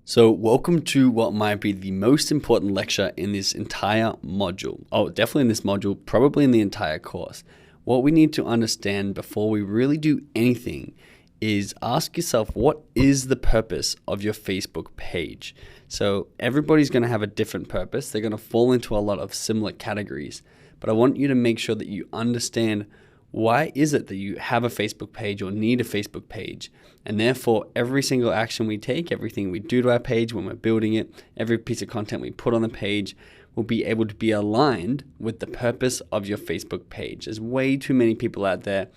So welcome to what might be the most important lecture in this entire module. Oh, definitely in this module, probably in the entire course. What we need to understand before we really do anything is ask yourself, what is the purpose of your Facebook page? So everybody's going to have a different purpose. They're going to fall into a lot of similar categories, but I want you to make sure that you understand why is it that you have a Facebook page or need a Facebook page? And therefore, every single action we take, everything we do to our page when we're building it, every piece of content we put on the page will be able to be aligned with the purpose of your Facebook page. There's way too many people out there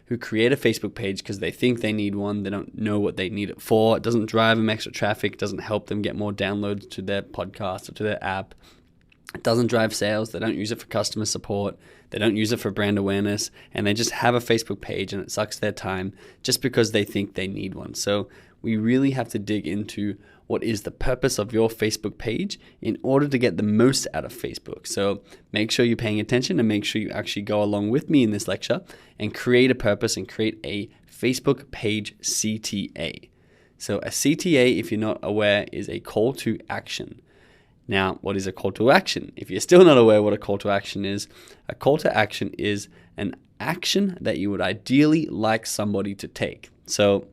who create a Facebook page because they think they need one. They don't know what they need it for. It doesn't drive them extra traffic. It doesn't help them get more downloads to their podcast or to their app. It doesn't drive sales. They don't use it for customer support. They don't use it for brand awareness. And they just have a Facebook page and it sucks their time just because they think they need one. So we really have to dig into what is the purpose of your Facebook page in order to get the most out of Facebook. So make sure you're paying attention and make sure you actually go along with me in this lecture and create a purpose and create a Facebook page CTA. So a CTA, if you're not aware, is a call to action. Now, what is a call to action? If you're still not aware what a call to action is, a call to action is an action that you would ideally like somebody to take. So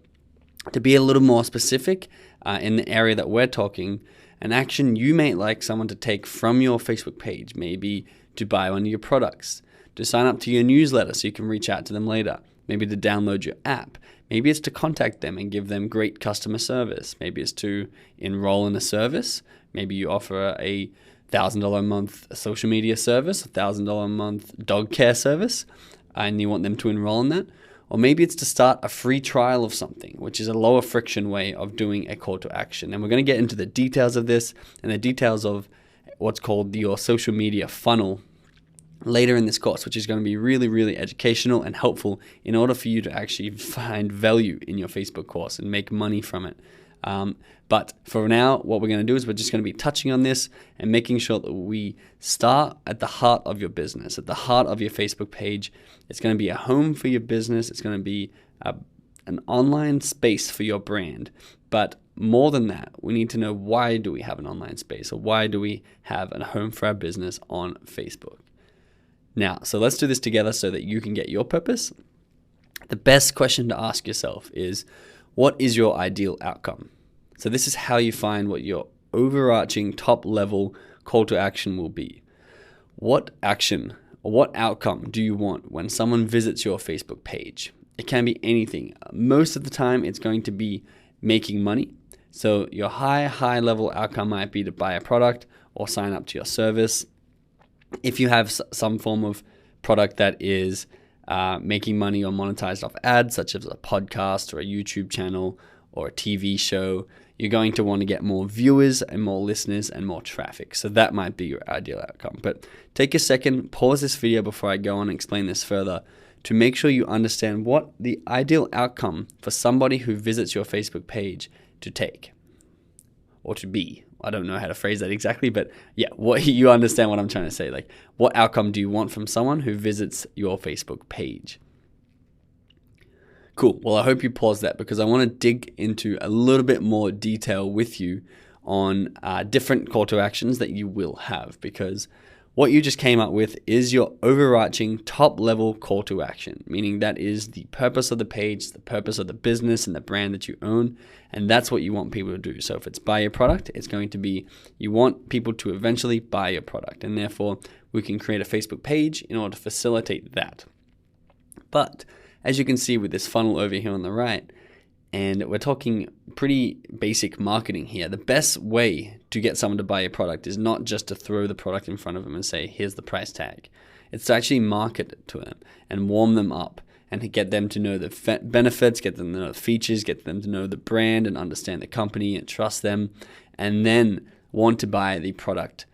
to be a little more specific in the area that we're talking, an action you may like someone to take from your Facebook page, maybe to buy one of your products, to sign up to your newsletter so you can reach out to them later, maybe to download your app. Maybe it's to contact them and give them great customer service. Maybe it's to enroll in a service. Maybe you offer a $1,000 a month social media service, a $1,000 a month dog care service, and you want them to enroll in that. Or maybe it's to start a free trial of something, which is a lower friction way of doing a call to action. And we're going to get into the details of this and the details of what's called your social media funnel later in this course, which is going to be really, really educational and helpful in order for you to actually find value in your Facebook course and make money from it. But for now, what we're going to do is we're just going to be touching on this and making sure that we start at the heart of your business, at the heart of your Facebook page. It's going to be a home for your business. It's going to be an online space for your brand. But more than that, we need to know, why do we have an online space, or why do we have a home for our business on Facebook? Now, so let's do this together so that you can get your purpose. The best question to ask yourself is, what is your ideal outcome? So this is how you find what your overarching top level call to action will be. What action or what outcome do you want when someone visits your Facebook page? It can be anything. Most of the time, it's going to be making money. So your high level outcome might be to buy a product or sign up to your service. If you have some form of product that is making money or monetized off ads, such as a podcast or a YouTube channel or a TV show, you're going to want to get more viewers and more listeners and more traffic. So that might be your ideal outcome. But take a second, pause this video before I go on and explain this further to make sure you understand what the ideal outcome for somebody who visits your Facebook page to take or to be. I don't know how to phrase that exactly, but yeah, what you understand what I'm trying to say. Like, what outcome do you want from someone who visits your Facebook page? Cool. Well, I hope you paused that because I want to dig into a little bit more detail with you on different call to actions that you will have, because what you just came up with is your overarching top level call to action, meaning that is the purpose of the page, the purpose of the business and the brand that you own. And that's what you want people to do. So if it's buy your product, it's going to be, you want people to eventually buy your product. And therefore we can create a Facebook page in order to facilitate that. But as you can see with this funnel over here on the right, and we're talking pretty basic marketing here, the best way to get someone to buy your product is not just to throw the product in front of them and say, here's the price tag. It's to actually market it to them and warm them up and to get them to know the benefits, get them to know the features, get them to know the brand and understand the company and trust them, and then want to buy the product.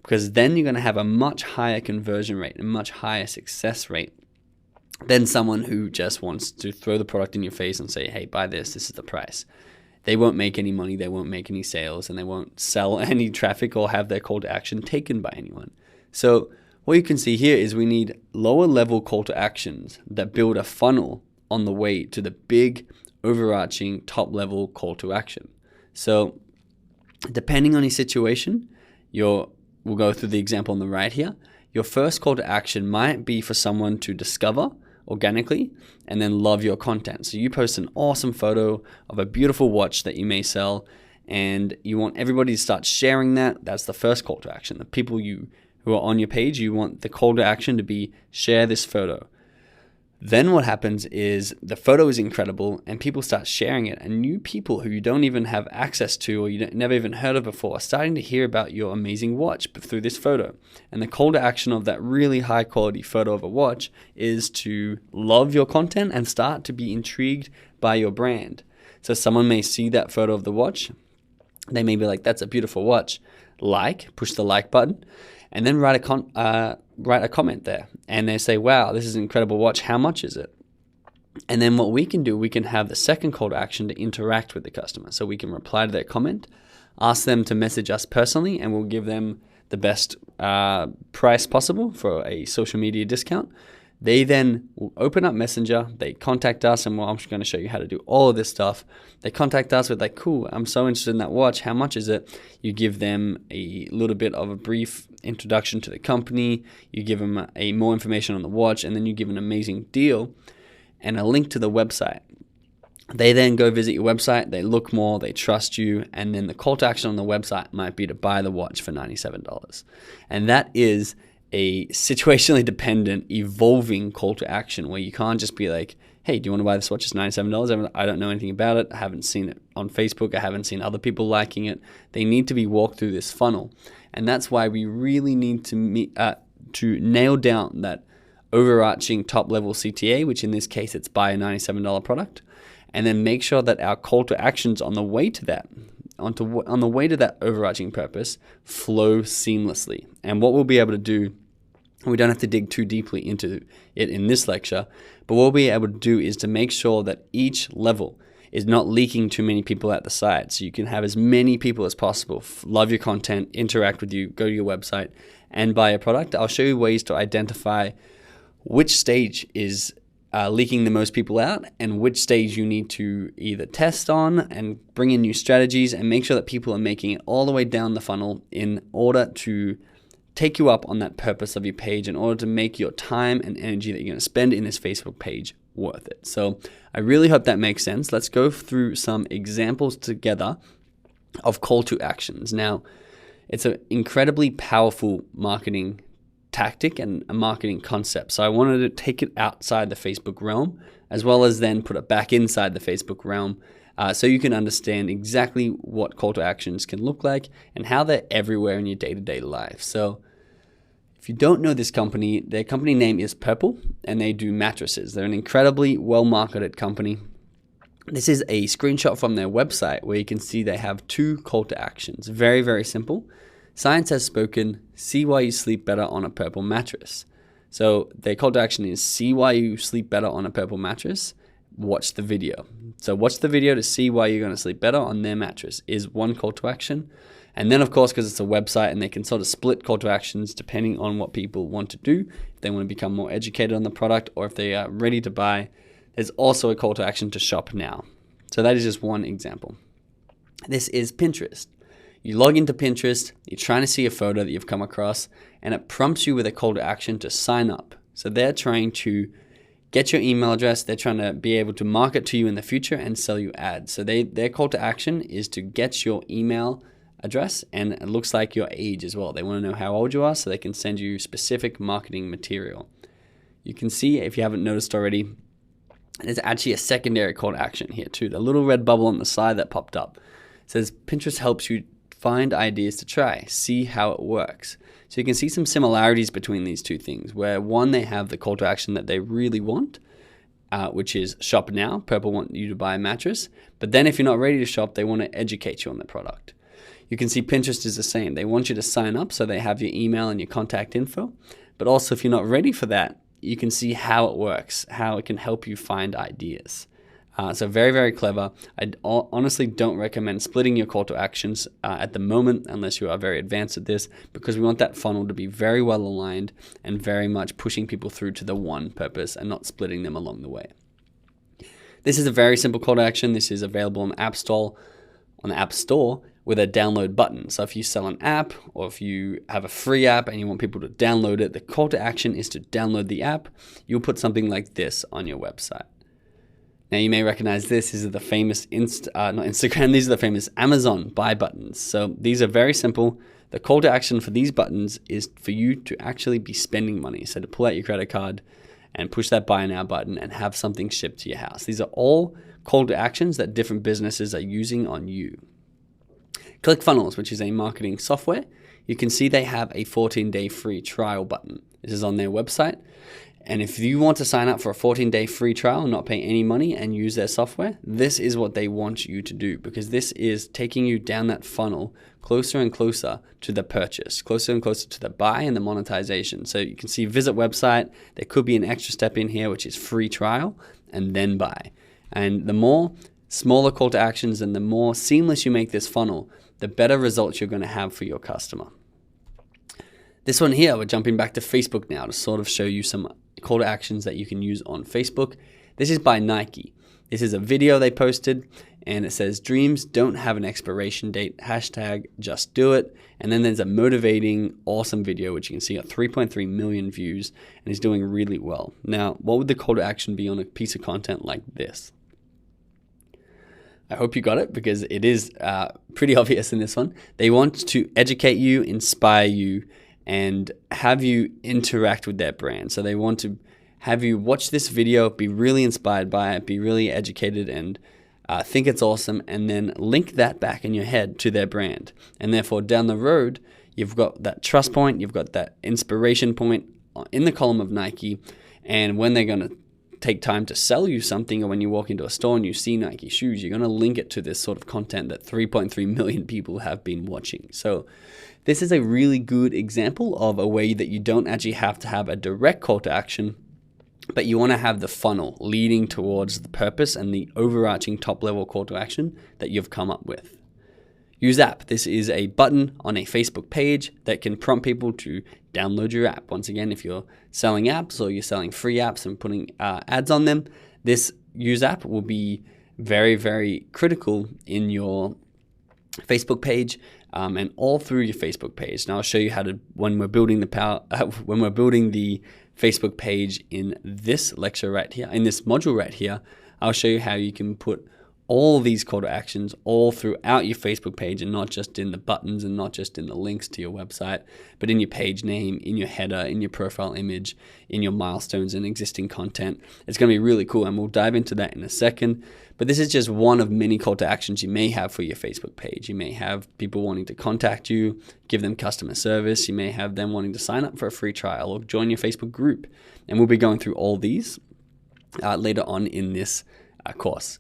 Because then you're going to have a much higher conversion rate and much higher success rate than someone who just wants to throw the product in your face and say, hey, buy this, this is the price. They won't make any money, they won't make any sales, and they won't sell any traffic or have their call to action taken by anyone. So what you can see here is we need lower level call to actions that build a funnel on the way to the big overarching top level call to action. So Depending on your situation, we'll go through the example on the right here. Your first call to action might be for someone to discover organically and then love your content. So you post an awesome photo of a beautiful watch that you may sell, and you want everybody to start sharing that. That's the first call to action. The people who are on your page, you want the call to action to be share this photo. Then what happens is the photo is incredible and people start sharing it, and new people who you don't even have access to or you never even heard of before are starting to hear about your amazing watch through this photo. And the call to action of that really high quality photo of a watch is to love your content and start to be intrigued by your brand. So someone may see that photo of the watch, they may be like, that's a beautiful watch, push the like button, and then write a comment there. And they say, wow, this is an incredible watch. How much is it? And then what we can do, we can have the second call to action to interact with the customer. So we can reply to their comment, ask them to message us personally, and we'll give them the best price possible for a social media discount. They then will open up Messenger, they contact us, and I'm just going to show you how to do all of this stuff. They contact us with like, cool, I'm so interested in that watch. How much is it? You give them a little bit of a brief introduction to the company. You give them more information on the watch, and then you give an amazing deal and a link to the website. They then go visit your website, they look more, they trust you, and then the call to action on the website might be to buy the watch for $97. And that is a situationally dependent, evolving call to action where you can't just be like, hey, do you want to buy this watch? It's $97. I don't know anything about it. I haven't seen it on Facebook. I haven't seen other people liking it. They need to be walked through this funnel. And that's why we really need to nail down that overarching top level CTA, which in this case, it's buy a $97 product, and then make sure that our call to actions on the way to that on the way to that overarching purpose flow seamlessly. And what we'll be able to do, we don't have to dig too deeply into it in this lecture, but what we'll be able to do is to make sure that each level is not leaking too many people at the side. So you can have as many people as possible love your content, interact with you, go to your website, and buy a product. I'll show you ways to identify which stage is leaking the most people out and which stage you need to either test on and bring in new strategies and make sure that people are making it all the way down the funnel in order to take you up on that purpose of your page, in order to make your time and energy that you're going to spend in this Facebook page worth it. So I really hope that makes sense. Let's go through some examples together of call to actions. Now, it's an incredibly powerful marketing tactic and a marketing concept. So I wanted to take it outside the Facebook realm, as well as then put it back inside the Facebook realm, so you can understand exactly what call to actions can look like and how they're everywhere in your day-to-day life. So if you don't know this company, their company name is Purple, and they do mattresses. They're an incredibly well-marketed company. This is a screenshot from their website where you can see they have two call to actions. Very, very simple. Science has spoken, see why you sleep better on a Purple mattress. So their call to action is see why you sleep better on a Purple mattress, watch the video. So watch the video to see why you're going to sleep better on their mattress is one call to action. And then of course, because it's a website and they can sort of split call to actions depending on what people want to do, if they want to become more educated on the product or if they are ready to buy, there's also a call to action to shop now. So that is just one example. This is Pinterest. You log into Pinterest, you're trying to see a photo that you've come across, and it prompts you with a call to action to sign up. So they're trying to get your email address, they're trying to be able to market to you in the future and sell you ads. So their call to action is to get your email address, and it looks like your age as well. They want to know how old you are so they can send you specific marketing material. You can see, if you haven't noticed already, there's actually a secondary call to action here too. The little red bubble on the side that popped up says Pinterest helps you find ideas to try, see how it works. So you can see some similarities between these two things, where one, they have the call to action that they really want, which is shop now. Purple want you to buy a mattress. But then if you're not ready to shop, they want to educate you on the product. You can see Pinterest is the same. They want you to sign up so they have your email and your contact info. But also if you're not ready for that, you can see how it works, how it can help you find ideas. So very, very clever. I honestly don't recommend splitting your call to actions at the moment unless you are very advanced at this, because we want that funnel to be very well aligned and very much pushing people through to the one purpose and not splitting them along the way. This is a very simple call to action. This is available on the App Store with a download button. So if you sell an app or if you have a free app and you want people to download it, the call to action is to download the app. You'll put something like this on your website. Now you may recognize this. These are the famous, these are the famous Amazon buy buttons. So these are very simple. The call to action for these buttons is for you to actually be spending money. So to pull out your credit card and push that buy now button and have something shipped to your house. These are all call to actions that different businesses are using on you. ClickFunnels, which is a marketing software, you can see they have a 14-day free trial button. This is on their website. And if you want to sign up for a 14-day free trial, not pay any money and use their software, this is what they want you to do, because this is taking you down that funnel closer and closer to the purchase, closer and closer to the buy and the monetization. So you can see visit website. There could be an extra step in here, which is free trial and then buy. And the more smaller call to actions and the more seamless you make this funnel, the better results you're going to have for your customer. This one here, we're jumping back to Facebook now to sort of show you some call to actions that you can use on Facebook. This is by Nike. This is a video they posted and it says, "Dreams don't have an expiration date, #just do it." And then there's a motivating, awesome video, which you can see got 3.3 million views and is doing really well. Now, what would the call to action be on a piece of content like this? I hope you got it, because it is pretty obvious in this one. They want to educate you, inspire you, and have you interact with their brand. So they want to have you watch this video, be really inspired by it, be really educated, and think it's awesome, and then link that back in your head to their brand. And therefore, down the road, you've got that trust point, you've got that inspiration point in the column of Nike, and when they're going to take time to sell you something, or when you walk into a store and you see Nike shoes, you're going to link it to this sort of content that 3.3 million people have been watching. So this is a really good example of a way that you don't actually have to have a direct call to action, but you want to have the funnel leading towards the purpose and the overarching top level call to action that you've come up with. Use app. This is a button on a Facebook page that can prompt people to download your app. Once again, if you're selling apps or you're selling free apps and putting ads on them, this use app will be very, very critical in your Facebook page and all through your Facebook page. Now I'll show you how to, when we're building the Facebook page in this lecture right here, in this module right here, I'll show you how you can put all these call to actions all throughout your Facebook page, and not just in the buttons and not just in the links to your website, but in your page name, in your header, in your profile image, in your milestones and existing content. It's going to be really cool, and we'll dive into that in a second. But this is just one of many call to actions you may have for your Facebook page. You may have people wanting to contact you, give them customer service. You may have them wanting to sign up for a free trial or join your Facebook group. And we'll be going through all these later on in this course.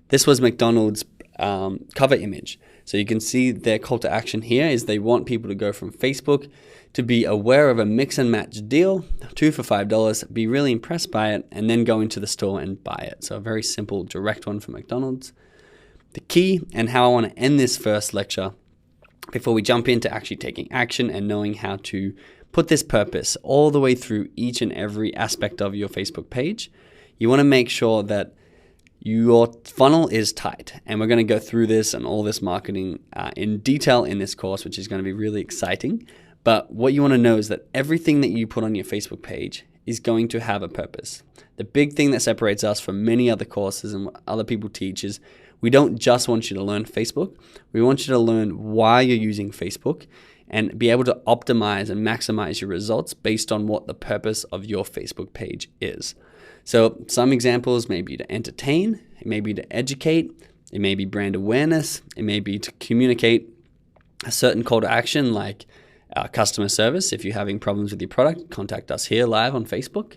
This was McDonald's cover image. So you can see their call to action here is they want people to go from Facebook to be aware of a mix and match deal, 2 for $5, be really impressed by it, and then go into the store and buy it. So a very simple, direct one for McDonald's. The key, and how I want to end this first lecture before we jump into actually taking action and knowing how to put this purpose all the way through each and every aspect of your Facebook page, you want to make sure that your funnel is tight. And we're going to go through this and all this marketing in detail in this course, which is going to be really exciting. But what you want to know is that everything that you put on your Facebook page is going to have a purpose. The big thing that separates us from many other courses and what other people teach is we don't just want you to learn Facebook. We want you to learn why you're using Facebook and be able to optimize and maximize your results based on what the purpose of your Facebook page is. So some examples may be to entertain, it may be to educate, it may be brand awareness, it may be to communicate a certain call to action like customer service. If you're having problems with your product, contact us here live on Facebook.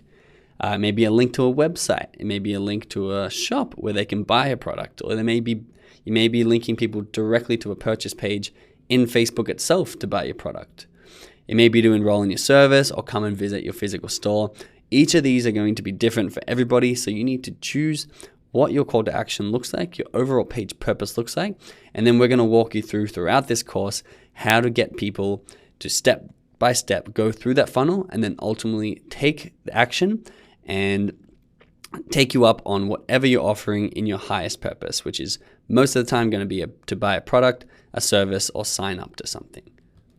It may be a link to a website. It may be a link to a shop where they can buy a product, or you may be linking people directly to a purchase page in Facebook itself to buy your product. It may be to enroll in your service or come and visit your physical store. Each of these are going to be different for everybody, so you need to choose what your call to action looks like, your overall page purpose looks like, and then we're going to walk you throughout this course how to get people to step by step go through that funnel and then ultimately take the action and take you up on whatever you're offering in your highest purpose, which is most of the time going to be to buy a product, a service, or sign up to something.